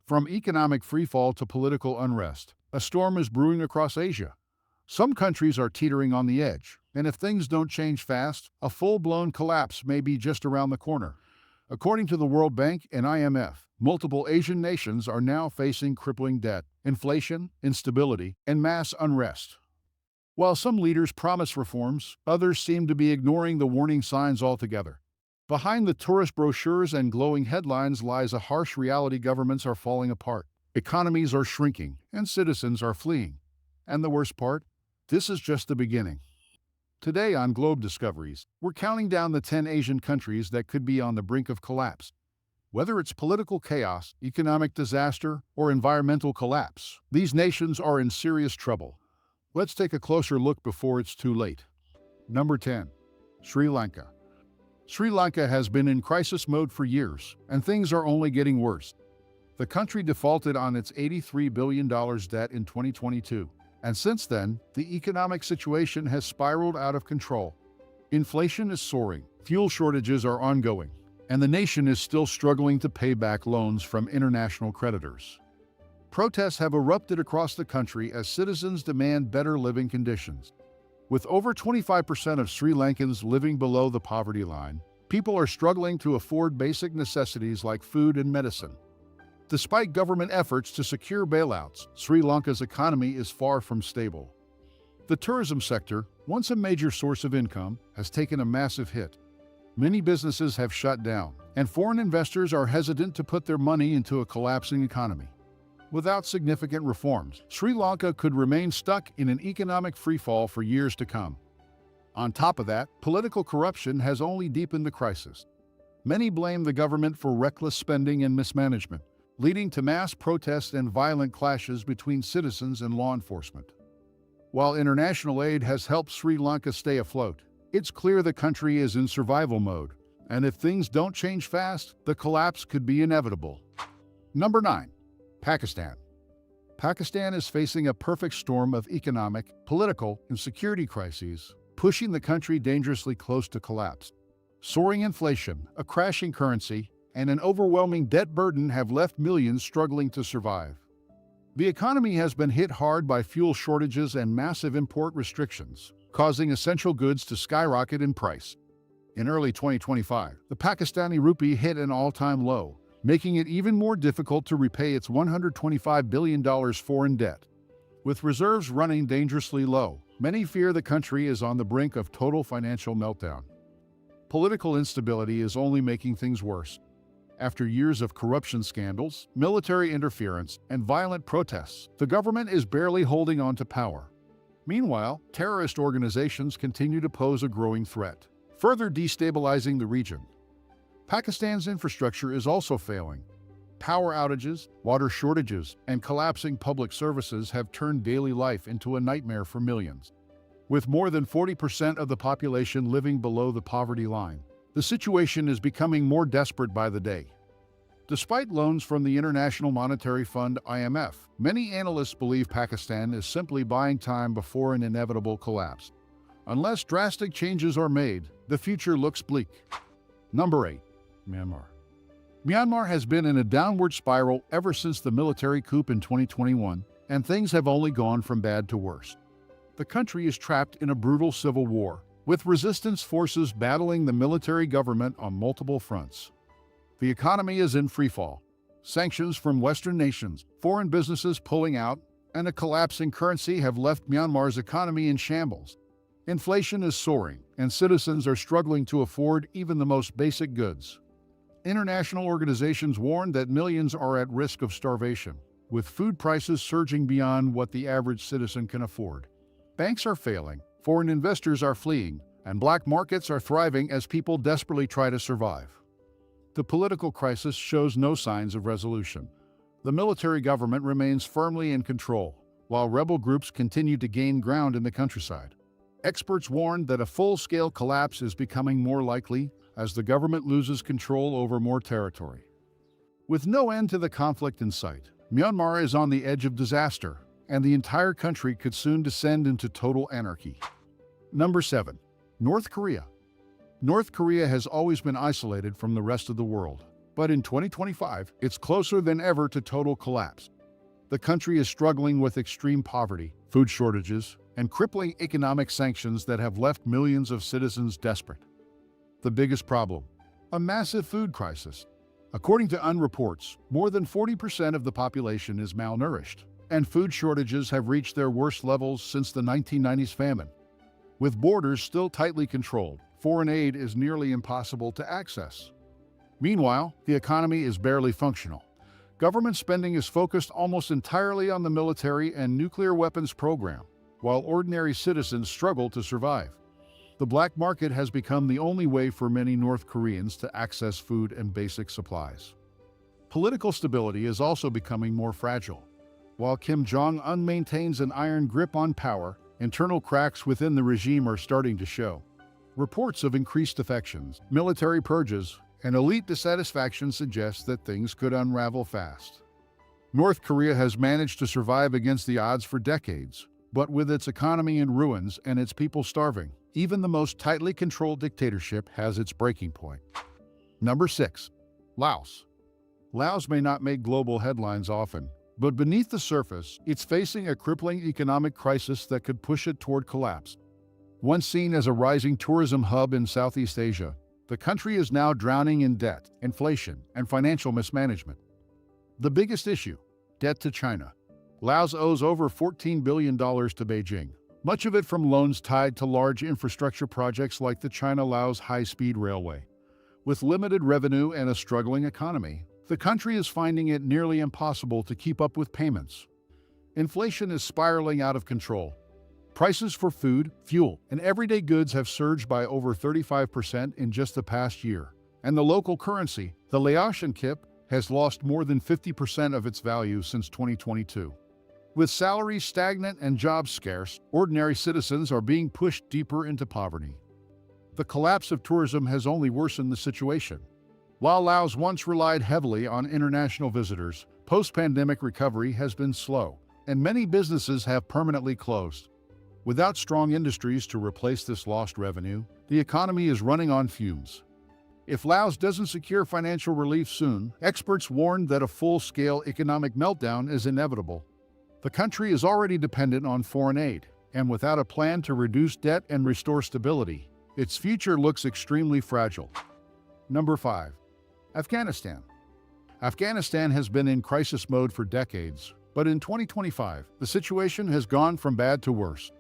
From economic freefall to political unrest, a storm is brewing across Asia. Some countries are teetering on the edge, and if things don't change fast, a full-blown collapse may be just around the corner. According to the World Bank and IMF, multiple Asian nations are now facing crippling debt, inflation, instability, and mass unrest. While some leaders promise reforms, others seem to be ignoring the warning signs altogether. Behind the tourist brochures and glowing headlines lies a harsh reality: governments are falling apart, economies are shrinking, and citizens are fleeing. And the worst part? This is just the beginning. Today on Globe Discoveries, we're counting down the 10 Asian countries that could be on the brink of collapse. Whether it's political chaos, economic disaster, or environmental collapse, these nations are in serious trouble. Let's take a closer look before it's too late. Number 10. Sri Lanka. Sri Lanka has been in crisis mode for years, and things are only getting worse. The country defaulted on its $83 billion debt in 2022, and since then, the economic situation has spiraled out of control. Inflation is soaring, fuel shortages are ongoing, and the nation is still struggling to pay back loans from international creditors. Protests have erupted across the country as citizens demand better living conditions. With over 25% of Sri Lankans living below the poverty line, people are struggling to afford basic necessities like food and medicine. Despite government efforts to secure bailouts, Sri Lanka's economy is far from stable. The tourism sector, once a major source of income, has taken a massive hit. Many businesses have shut down, and foreign investors are hesitant to put their money into a collapsing economy. Without significant reforms, Sri Lanka could remain stuck in an economic freefall for years to come. On top of that, political corruption has only deepened the crisis. Many blame the government for reckless spending and mismanagement, leading to mass protests and violent clashes between citizens and law enforcement. While international aid has helped Sri Lanka stay afloat, it's clear the country is in survival mode, and if things don't change fast, the collapse could be inevitable. Number 9. Pakistan. Pakistan is facing a perfect storm of economic, political, and security crises, pushing the country dangerously close to collapse. Soaring inflation, a crashing currency, and an overwhelming debt burden have left millions struggling to survive. The economy has been hit hard by fuel shortages and massive import restrictions, causing essential goods to skyrocket in price. In early 2025, the Pakistani rupee hit an all-time low, making it even more difficult to repay its $125 billion foreign debt. With reserves running dangerously low, many fear the country is on the brink of total financial meltdown. Political instability is only making things worse. After years of corruption scandals, military interference, and violent protests, the government is barely holding on to power. Meanwhile, terrorist organizations continue to pose a growing threat, further destabilizing the region. Pakistan's infrastructure is also failing. Power outages, water shortages, and collapsing public services have turned daily life into a nightmare for millions. With more than 40% of the population living below the poverty line, the situation is becoming more desperate by the day. Despite loans from the International Monetary Fund (IMF), many analysts believe Pakistan is simply buying time before an inevitable collapse. Unless drastic changes are made, the future looks bleak. Number 8. Myanmar. Myanmar has been in a downward spiral ever since the military coup in 2021, and things have only gone from bad to worse. The country is trapped in a brutal civil war, with resistance forces battling the military government on multiple fronts. The economy is in freefall. Sanctions from Western nations, foreign businesses pulling out, and a collapsing currency have left Myanmar's economy in shambles. Inflation is soaring, and citizens are struggling to afford even the most basic goods. International organizations warn that millions are at risk of starvation, with food prices surging beyond what the average citizen can afford. Banks are failing, foreign investors are fleeing, and black markets are thriving as people desperately try to survive. The political crisis shows no signs of resolution. The military government remains firmly in control, while rebel groups continue to gain ground in the countryside. Experts warn that a full-scale collapse is becoming more likely as the government loses control over more territory. With no end to the conflict in sight, Myanmar is on the edge of disaster, and the entire country could soon descend into total anarchy. Number 7. North Korea. North Korea has always been isolated from the rest of the world. But in 2025, it's closer than ever to total collapse. The country is struggling with extreme poverty, food shortages, and crippling economic sanctions that have left millions of citizens desperate. The biggest problem: a massive food crisis. According to UN reports, more than 40% of the population is malnourished, and food shortages have reached their worst levels since the 1990s famine. With borders still tightly controlled, foreign aid is nearly impossible to access. Meanwhile, the economy is barely functional. Government spending is focused almost entirely on the military and nuclear weapons program, while ordinary citizens struggle to survive. The black market has become the only way for many North Koreans to access food and basic supplies. Political stability is also becoming more fragile. While Kim Jong-un maintains an iron grip on power, internal cracks within the regime are starting to show. Reports of increased defections, military purges, and elite dissatisfaction suggest that things could unravel fast. North Korea has managed to survive against the odds for decades, but with its economy in ruins and its people starving, even the most tightly controlled dictatorship has its breaking point. Number 6. Laos. Laos may not make global headlines often, but beneath the surface, it's facing a crippling economic crisis that could push it toward collapse. Once seen as a rising tourism hub in Southeast Asia, the country is now drowning in debt, inflation, and financial mismanagement. The biggest issue: debt to China. Laos owes over $14 billion to Beijing, much of it from loans tied to large infrastructure projects like the China-Laos high-speed railway. With limited revenue and a struggling economy, the country is finding it nearly impossible to keep up with payments. Inflation is spiraling out of control. Prices for food, fuel, and everyday goods have surged by over 35% in just the past year, and the local currency, the Laotian kip, has lost more than 50% of its value since 2022. With salaries stagnant and jobs scarce, ordinary citizens are being pushed deeper into poverty. The collapse of tourism has only worsened the situation. While Laos once relied heavily on international visitors, post-pandemic recovery has been slow, and many businesses have permanently closed. Without strong industries to replace this lost revenue, the economy is running on fumes. If Laos doesn't secure financial relief soon, experts warn that a full-scale economic meltdown is inevitable. The country is already dependent on foreign aid, and without a plan to reduce debt and restore stability, its future looks extremely fragile. Number 5. Afghanistan. Afghanistan has been in crisis mode for decades, but in 2025, the situation has gone from bad to worse.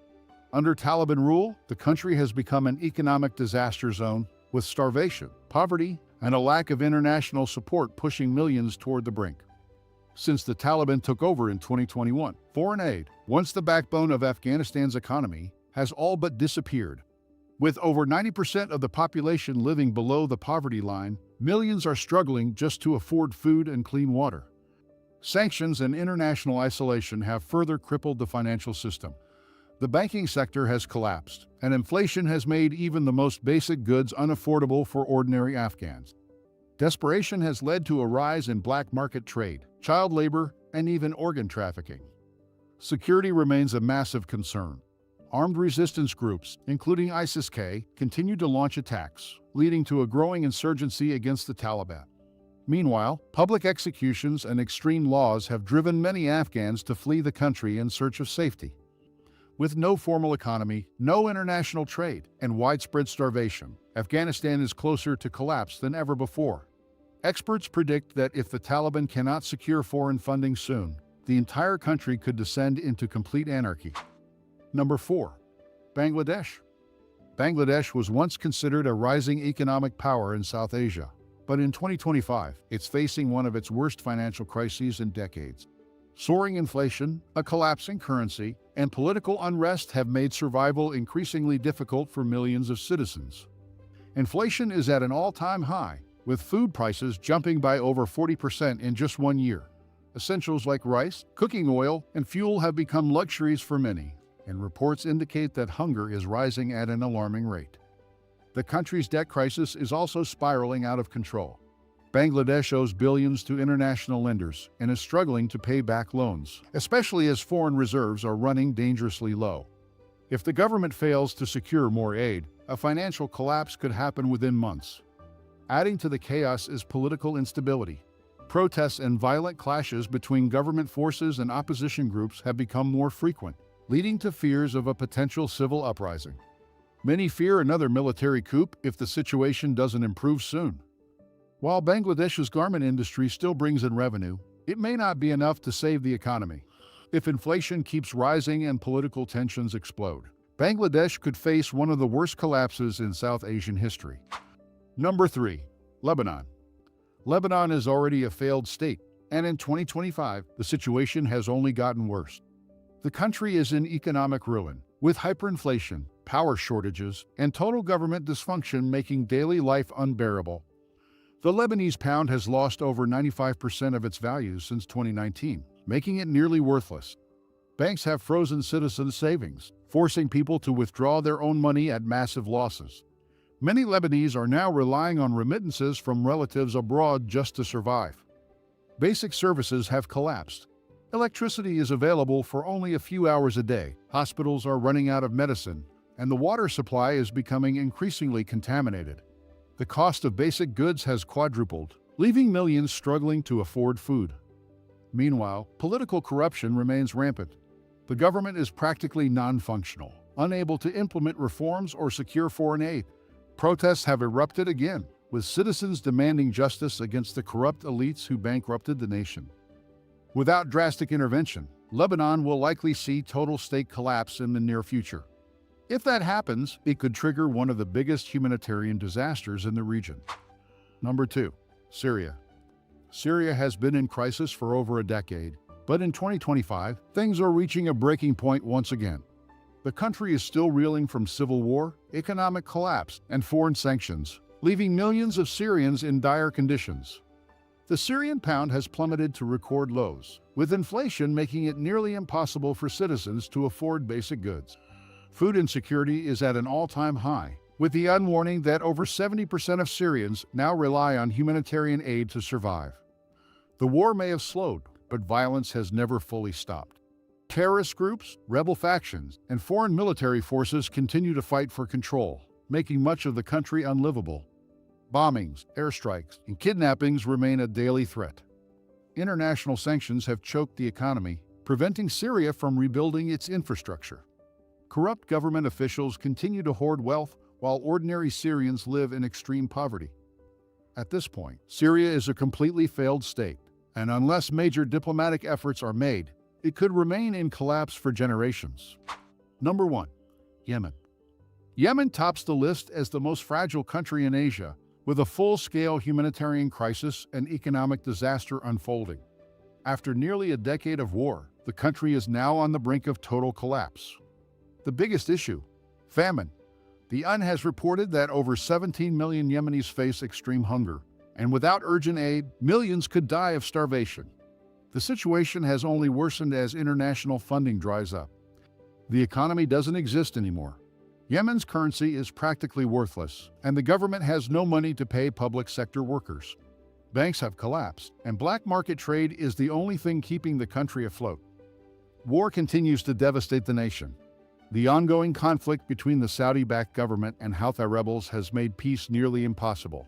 Under Taliban rule, the country has become an economic disaster zone, with starvation, poverty, and a lack of international support pushing millions toward the brink. Since the Taliban took over in 2021, foreign aid, once the backbone of Afghanistan's economy, has all but disappeared. With over 90% of the population living below the poverty line, millions are struggling just to afford food and clean water. Sanctions and international isolation have further crippled the financial system. The banking sector has collapsed, and inflation has made even the most basic goods unaffordable for ordinary Afghans. Desperation has led to a rise in black market trade, child labor, and even organ trafficking. Security remains a massive concern. Armed resistance groups, including ISIS-K, continue to launch attacks, leading to a growing insurgency against the Taliban. Meanwhile, public executions and extreme laws have driven many Afghans to flee the country in search of safety. With no formal economy, no international trade, and widespread starvation, Afghanistan is closer to collapse than ever before. Experts predict that if the Taliban cannot secure foreign funding soon, the entire country could descend into complete anarchy. Number 4. Bangladesh. Bangladesh was once considered a rising economic power in South Asia, but in 2025, it's facing one of its worst financial crises in decades. Soaring inflation, a collapsing currency, and political unrest have made survival increasingly difficult for millions of citizens. Inflation is at an all-time high, with food prices jumping by over 40% in just 1 year. Essentials like rice, cooking oil, and fuel have become luxuries for many, and reports indicate that hunger is rising at an alarming rate. The country's debt crisis is also spiraling out of control. Bangladesh owes billions to international lenders and is struggling to pay back loans, especially as foreign reserves are running dangerously low. If the government fails to secure more aid, a financial collapse could happen within months. Adding to the chaos is political instability. Protests and violent clashes between government forces and opposition groups have become more frequent, leading to fears of a potential civil uprising. Many fear another military coup if the situation doesn't improve soon. While Bangladesh's garment industry still brings in revenue, it may not be enough to save the economy. If inflation keeps rising and political tensions explode, Bangladesh could face one of the worst collapses in South Asian history. Number 3. Lebanon. Lebanon is already a failed state, and in 2025, the situation has only gotten worse. The country is in economic ruin, with hyperinflation, power shortages, and total government dysfunction making daily life unbearable. The Lebanese pound has lost over 95% of its value since 2019, making it nearly worthless. Banks have frozen citizens' savings, forcing people to withdraw their own money at massive losses. Many Lebanese are now relying on remittances from relatives abroad just to survive. Basic services have collapsed. Electricity is available for only a few hours a day, hospitals are running out of medicine, and the water supply is becoming increasingly contaminated. The cost of basic goods has quadrupled, leaving millions struggling to afford food. Meanwhile, political corruption remains rampant. The government is practically non-functional, unable to implement reforms or secure foreign aid. Protests have erupted again, with citizens demanding justice against the corrupt elites who bankrupted the nation. Without drastic intervention, Lebanon will likely see total state collapse in the near future. If that happens, it could trigger one of the biggest humanitarian disasters in the region. Number 2. Syria. Syria has been in crisis for over a decade, but in 2025, things are reaching a breaking point once again. The country is still reeling from civil war, economic collapse, and foreign sanctions, leaving millions of Syrians in dire conditions. The Syrian pound has plummeted to record lows, with inflation making it nearly impossible for citizens to afford basic goods. Food insecurity is at an all-time high, with the warning that over 70% of Syrians now rely on humanitarian aid to survive. The war may have slowed, but violence has never fully stopped. Terrorist groups, rebel factions, and foreign military forces continue to fight for control, making much of the country unlivable. Bombings, airstrikes, and kidnappings remain a daily threat. International sanctions have choked the economy, preventing Syria from rebuilding its infrastructure. Corrupt government officials continue to hoard wealth while ordinary Syrians live in extreme poverty. At this point, Syria is a completely failed state, and unless major diplomatic efforts are made, it could remain in collapse for generations. Number 1. Yemen. Yemen tops the list as the most fragile country in Asia, with a full-scale humanitarian crisis and economic disaster unfolding. After nearly a decade of war, the country is now on the brink of total collapse. The biggest issue: famine. The UN has reported that over 17 million Yemenis face extreme hunger, and without urgent aid, millions could die of starvation. The situation has only worsened as international funding dries up. The economy doesn't exist anymore. Yemen's currency is practically worthless, and the government has no money to pay public sector workers. Banks have collapsed, and black market trade is the only thing keeping the country afloat. War continues to devastate the nation. The ongoing conflict between the Saudi-backed government and Houthi rebels has made peace nearly impossible.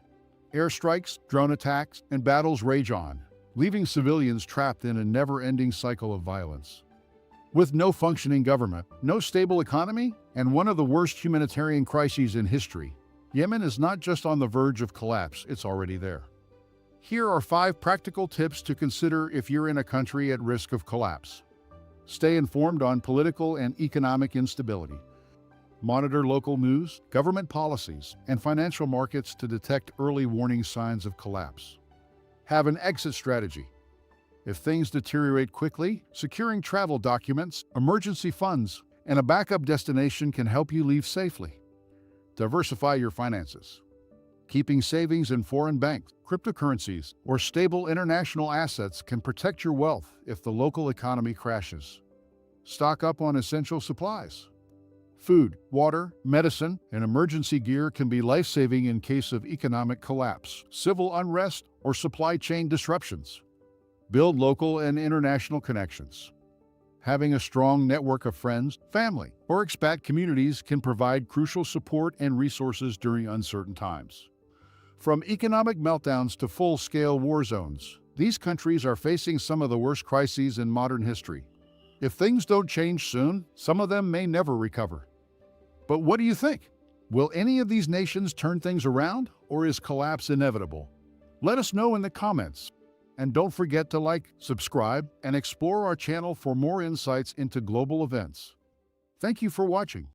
Airstrikes, drone attacks, and battles rage on, leaving civilians trapped in a never-ending cycle of violence. With no functioning government, no stable economy, and one of the worst humanitarian crises in history, Yemen is not just on the verge of collapse, it's already there. Here are 5 practical tips to consider if you're in a country at risk of collapse. Stay informed on political and economic instability. Monitor local news, government policies, and financial markets to detect early warning signs of collapse. Have an exit strategy. If things deteriorate quickly, securing travel documents, emergency funds, and a backup destination can help you leave safely. Diversify your finances. Keeping savings in foreign banks, cryptocurrencies, or stable international assets can protect your wealth if the local economy crashes. Stock up on essential supplies. Food, water, medicine, and emergency gear can be life-saving in case of economic collapse, civil unrest, or supply chain disruptions. Build local and international connections. Having a strong network of friends, family, or expat communities can provide crucial support and resources during uncertain times. From economic meltdowns to full-scale war zones, these countries are facing some of the worst crises in modern history. If things don't change soon, some of them may never recover. But what do you think? Will any of these nations turn things around, or is collapse inevitable? Let us know in the comments. And don't forget to like, subscribe, and explore our channel for more insights into global events. Thank you for watching.